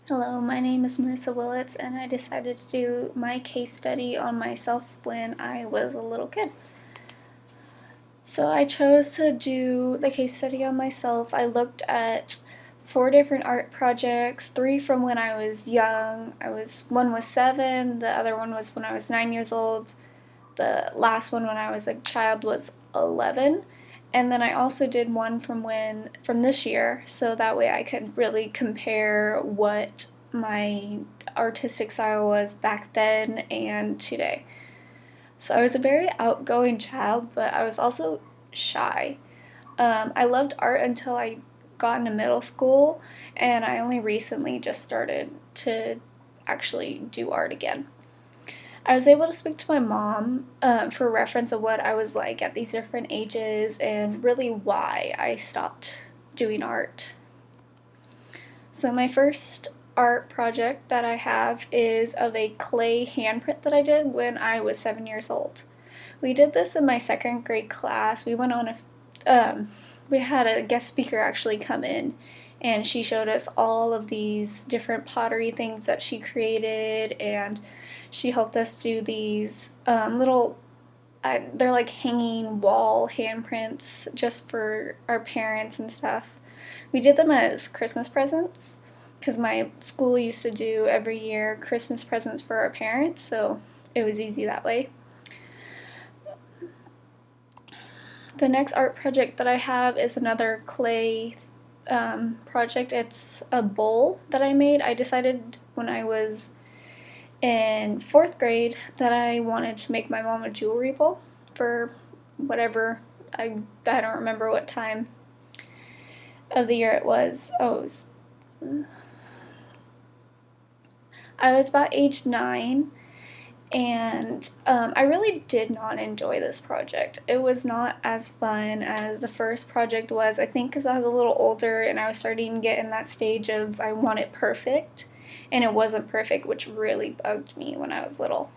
Hello, my name is Marissa Willits, and I decided to do my case study on myself when I was a little kid. So I chose to do the case study on myself. I looked at 4 different art projects, 3 from when I was young. One was 7, the other one was when I was 9 years old. The last one when I was a child was 11. And then I also did one from this year, so that way I could really compare what my artistic style was back then and today. So I was a very outgoing child, but I was also shy. I loved art until I got into middle school, and I only recently just started to actually do art again. I was able to speak to my mom for reference of what I was like at these different ages and really why I stopped doing art. So, my first art project that I have is of a clay handprint that I did when I was 7 years old. We did this in my second grade class. We had a guest speaker actually come in, and she showed us all of these different pottery things that she created, and she helped us do these they're like hanging wall handprints just for our parents and stuff. We did them as Christmas presents because my school used to do every year Christmas presents for our parents, so it was easy that way. The next art project that I have is another clay project. It's a bowl that I made. I decided when I was in 4th grade that I wanted to make my mom a jewelry bowl for whatever. I don't remember what time of the year it was. I was about age 9, and I really did not enjoy this project. It was not as fun as the first project was, I think because I was a little older and I was starting to get in that stage of I want it perfect, and it wasn't perfect, which really bugged me when I was little.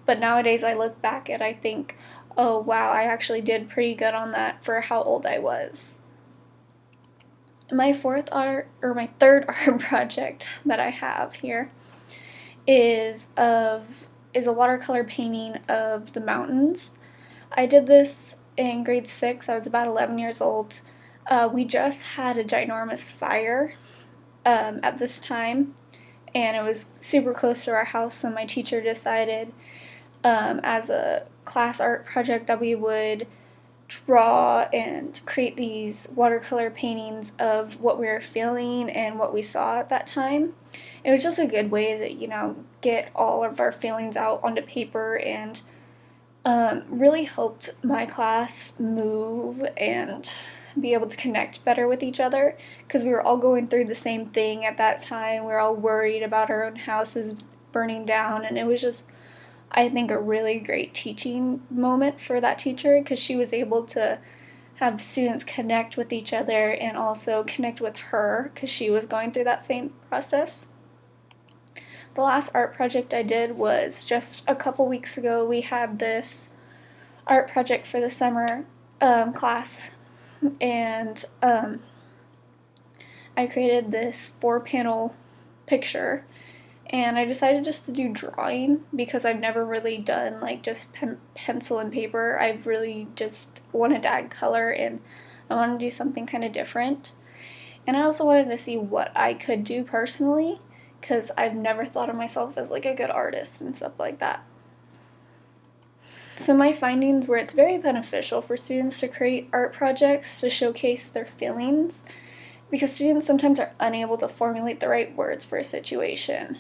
But nowadays I look back and I think, oh wow, I actually did pretty good on that for how old I was. My third art project that I have here is a watercolor painting of the mountains. I did this in grade 6. I was about 11 years old. We just had a ginormous fire at this time, and it was super close to our house, so my teacher decided as a class art project that we would draw and create these watercolor paintings of what we were feeling and what we saw at that time. It was just a good way to, get all of our feelings out onto paper, and really helped my class move and be able to connect better with each other because we were all going through the same thing at that time. We were all worried about our own houses burning down, and it was just, I think, a really great teaching moment for that teacher because she was able to have students connect with each other and also connect with her because she was going through that same process. The last art project I did was just a couple weeks ago. We had this art project for the summer class, and I created this 4 panel picture, and I decided just to do drawing because I've never really done like just pencil and paper. I've really just wanted to add color, and I wanted to do something kind of different. And I also wanted to see what I could do personally because I've never thought of myself as like a good artist and stuff like that. So my findings were it's very beneficial for students to create art projects to showcase their feelings because students sometimes are unable to formulate the right words for a situation.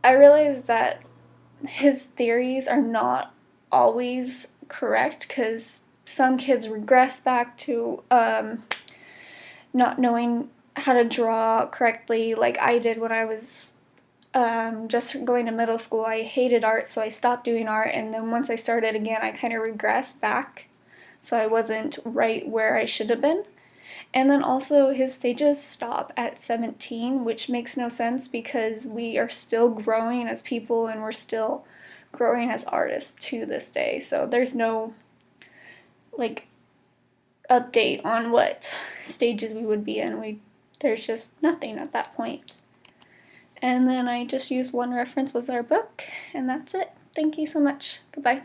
I realized that his theories are not always correct because some kids regress back to not knowing how to draw correctly, like I did when I was just going to middle school. I hated art, so I stopped doing art, and then once I started again, I kind of regressed back, so I wasn't right where I should have been. And then also, his stages stop at 17, which makes no sense because we are still growing as people and we're still growing as artists to this day. So there's no like update on what stages we would be in. There's just nothing at that point. And then I just used one reference was our book, and that's it. Thank you so much. Goodbye.